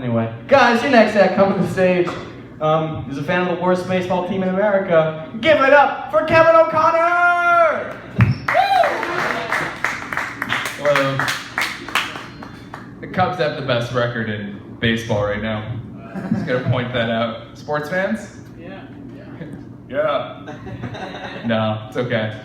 Anyway, guys, your next act coming to the stage is a fan of the worst baseball team in America. Give it up for Kevin O'Connor! Hello. The Cubs have the best record in baseball right now. Just gonna point that out. Sports fans? Yeah. Yeah. No, it's okay.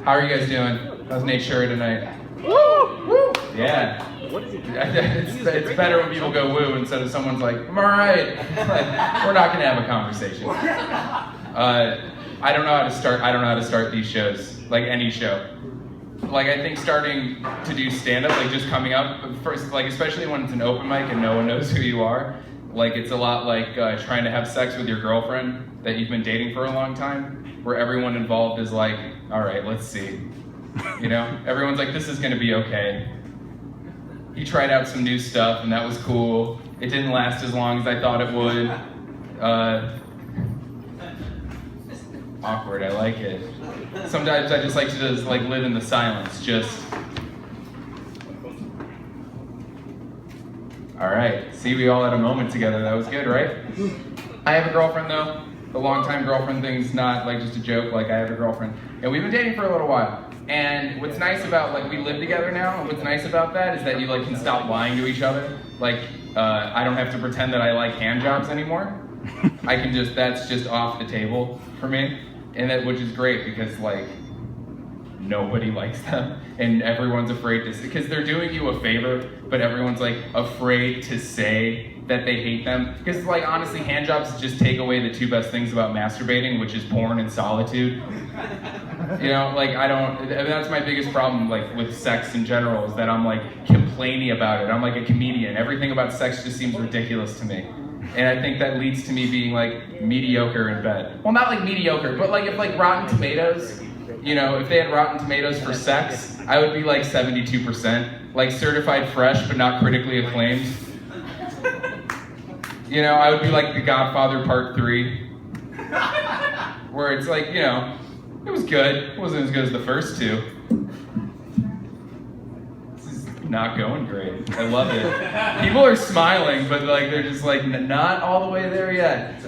How are you guys doing? How's Nate Shura tonight? Woo! Woo! Yeah. It's better when people go woo instead of someone's like, I'm alright. We're not gonna have a conversation. I don't know how to start these shows, like any show. Like I think starting to do stand-up, like just coming up first, like especially when it's an open mic and no one knows who you are, like it's a lot like trying to have sex with your girlfriend that you've been dating for a long time, where everyone involved is like, all right, let's see. You know, everyone's like, this is gonna be okay. He tried out some new stuff and that was cool. It didn't last as long as I thought it would. Awkward, I like it. Sometimes I just like to just like live in the silence, just. All right, see, we all had a moment together, that was good, right? I have a girlfriend though. The long-time girlfriend thing's not like just a joke, like I have a girlfriend. And we've been dating for a little while. And what's nice about, like, we live together now, and what's nice about that is that you, like, can stop lying to each other. Like, I don't have to pretend that I like hand jobs anymore. I can just, that's just off the table for me. And that, which is great because, like, nobody likes them. And everyone's afraid to, because they're doing you a favor, but everyone's, like, afraid to say that they hate them. Because, like, honestly, hand jobs just take away the two best things about masturbating, which is porn and solitude. You know, like I mean, that's my biggest problem, like with sex in general, is that I'm like complaining about it. I'm like a comedian. Everything about sex just seems ridiculous to me. And I think that leads to me being like mediocre in bed. Well, not like mediocre, but like if like Rotten Tomatoes, you know, if they had Rotten Tomatoes for sex, I would be like 72%, like certified fresh, but not critically acclaimed. You know, I would be like The Godfather Part 3, where it's like, you know, it was good. It wasn't as good as the first two. This is not going great. I love it. People are smiling, but like they're just like not all the way there yet.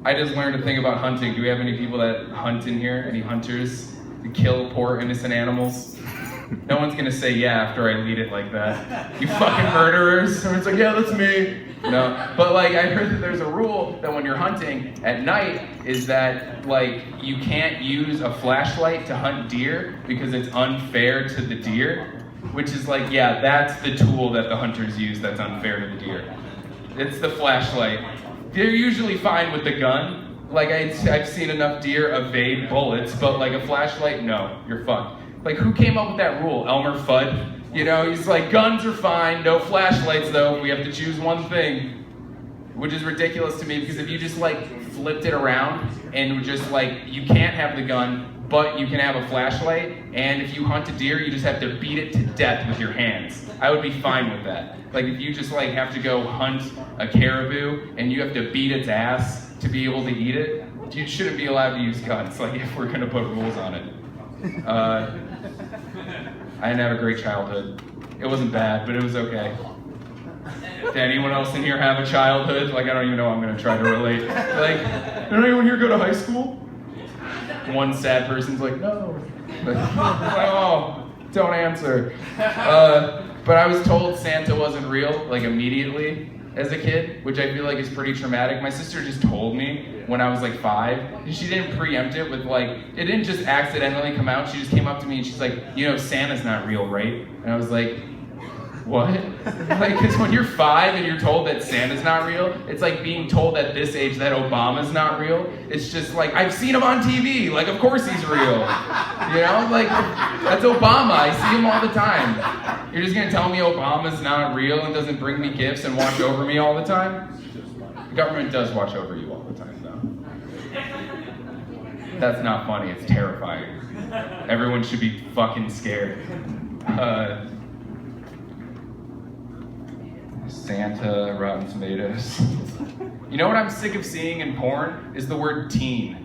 I just learned a thing about hunting. Do we have any people that hunt in here? Any hunters to kill poor innocent animals? No one's gonna say yeah after I lead it like that. You fucking murderers. Everyone's like, yeah, that's me. No, but like I heard that there's a rule that when you're hunting at night is that like you can't use a flashlight to hunt deer because it's unfair to the deer, which is like, yeah, that's the tool that the hunters use that's unfair to the deer. It's the flashlight. They're usually fine with the gun. Like I've seen enough deer evade bullets, but like a flashlight, no, you're fucked. Like who came up with that rule? Elmer Fudd? You know, he's like, guns are fine, no flashlights though, we have to choose one thing. Which is ridiculous to me because if you just like flipped it around and just like, you can't have the gun, but you can have a flashlight, and if you hunt a deer, you just have to beat it to death with your hands. I would be fine with that. Like if you just like have to go hunt a caribou and you have to beat its ass to be able to eat it, you shouldn't be allowed to use guns, like if we're gonna put rules on it. I didn't have a great childhood. It wasn't bad, but it was okay. Did anyone else in here have a childhood? Like, I don't even know how I'm gonna try to relate. Like, did anyone here go to high school? One sad person's like, no. Like, oh, don't answer. But I was told Santa wasn't real, like immediately as a kid, which I feel like is pretty traumatic. My sister just told me when I was like 5. She didn't preempt it with like, it didn't just accidentally come out. She just came up to me and she's like, you know, Santa's not real, right? And I was like, what? Like, because when you're 5 and you're told that Santa's not real, it's like being told at this age that Obama's not real. It's just like, I've seen him on TV. Like, of course he's real. You know, like, that's Obama. I see him all the time. You're just gonna tell me Obama's not real and doesn't bring me gifts and watch over me all the time? The government does watch over you all the time, though. That's not funny. It's terrifying. Everyone should be fucking scared. Santa, Rotten Tomatoes. You know what I'm sick of seeing in porn? Is the word teen.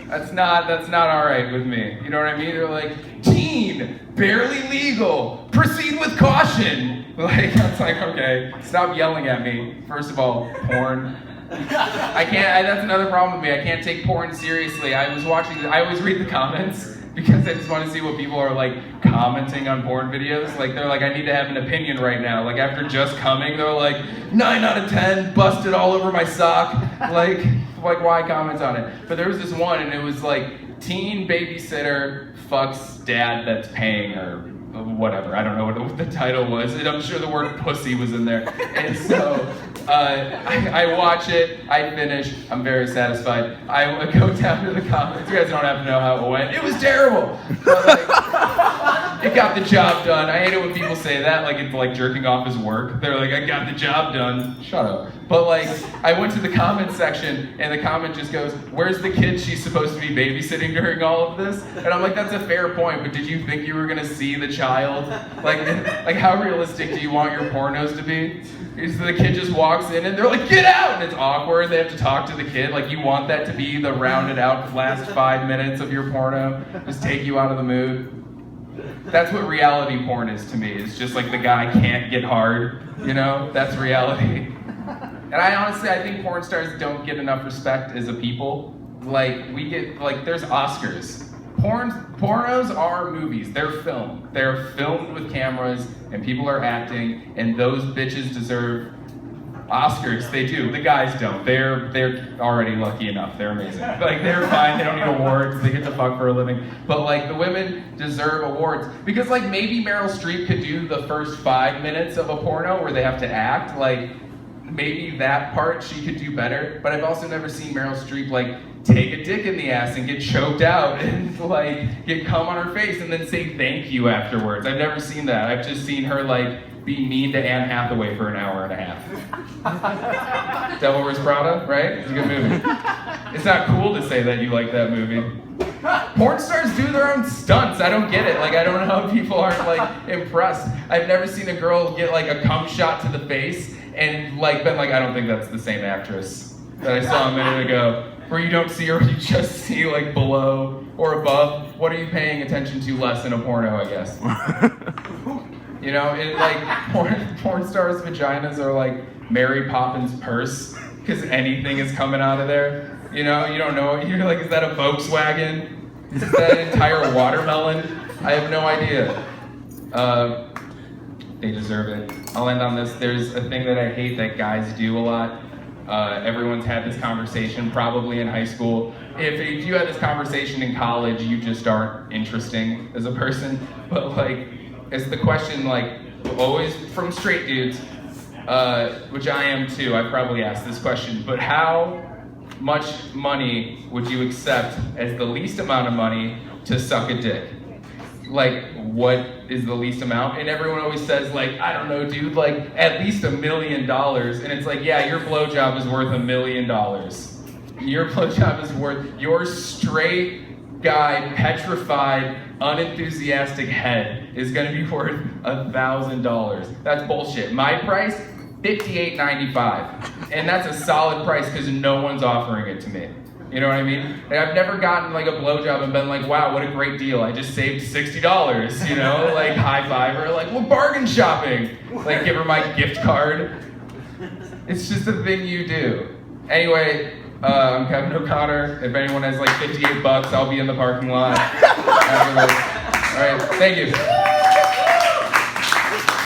That's That's not all right with me. You know what I mean? They're like, teen, barely legal, proceed with caution. Like, it's like, okay, stop yelling at me. First of all, porn. That's another problem with me. I can't take porn seriously. I always read the comments because I just want to see what people are like commenting on porn videos. Like, they're like, I need to have an opinion right now. Like, after just coming, they're like, 9 out of 10, busted all over my sock. Like why comment on it? But there was this one, and it was like, teen babysitter fucks dad that's paying her. Whatever, I don't know what the title was, and I'm sure the word pussy was in there. And so I watch it, I finish, I'm very satisfied. I go down to the comments. You guys don't have to know how it went. It was terrible, but like, it got the job done. I hate it when people say that, like it's like jerking off is work. They're like, I got the job done. Shut up. But like, I went to the comment section, and the comment just goes, where's the kid she's supposed to be babysitting during all of this? And I'm like, that's a fair point, but did you think you were gonna see the child? Like how realistic do you want your pornos to be? So the kid just walks in, and they're like, get out! And it's awkward, they have to talk to the kid. Like, you want that to be the rounded out last 5 minutes of your porno, just take you out of the mood. That's what reality porn is to me. It's just like the guy can't get hard, you know? That's reality. And I think porn stars don't get enough respect as a people. Like, there's Oscars. Pornos are movies. They're filmed. They're filmed with cameras, and people are acting, and those bitches deserve Oscars. They do. The guys don't. They're already lucky enough. They're amazing. Like, they're fine. They don't need awards. They get to fuck for a living. But like, the women deserve awards because like maybe Meryl Streep could do the first 5 minutes of a porno where they have to act. Like, maybe that part she could do better. But I've also never seen Meryl Streep like take a dick in the ass and get choked out and like get cum on her face and then say thank you afterwards. I've never seen that. I've just seen her like be mean to Anne Hathaway for an hour and a half. Devil Wears Prada, right? It's a good movie. It's not cool to say that you like that movie. Porn stars do their own stunts. I don't get it. Like, I don't know how people aren't like impressed. I've never seen a girl get like a cum shot to the face and like been like, I don't think that's the same actress that I saw a minute ago. Where you don't see her, you just see like below or above. What are you paying attention to less in a porno, I guess? You know, porn stars' vaginas are like Mary Poppins' purse, because anything is coming out of there. You know, you don't know. You're like, is that a Volkswagen? Is that an entire watermelon? I have no idea. They deserve it. I'll end on this. There's a thing that I hate that guys do a lot. Everyone's had this conversation, probably in high school. If you had this conversation in college, you just aren't interesting as a person. But like, it's the question, like, always from straight dudes, which I am too. I probably asked this question, but how much money would you accept as the least amount of money to suck a dick? Like, what is the least amount? And everyone always says, like, I don't know, dude, like, at least $1 million. And it's like, yeah, your blowjob is worth $1 million. Your blowjob is worth, your straight guy, petrified, unenthusiastic head is gonna be worth $1,000. That's bullshit. My price, $58.95. And that's a solid price because no one's offering it to me. You know what I mean? And I've never gotten like a blowjob and been like, wow, what a great deal. I just saved $60, you know? Like, high five her, like, well, bargain shopping. Like, give her my gift card. It's just a thing you do. Anyway, I'm Kevin O'Connor. If anyone has like $58, I'll be in the parking lot. All right, thank you.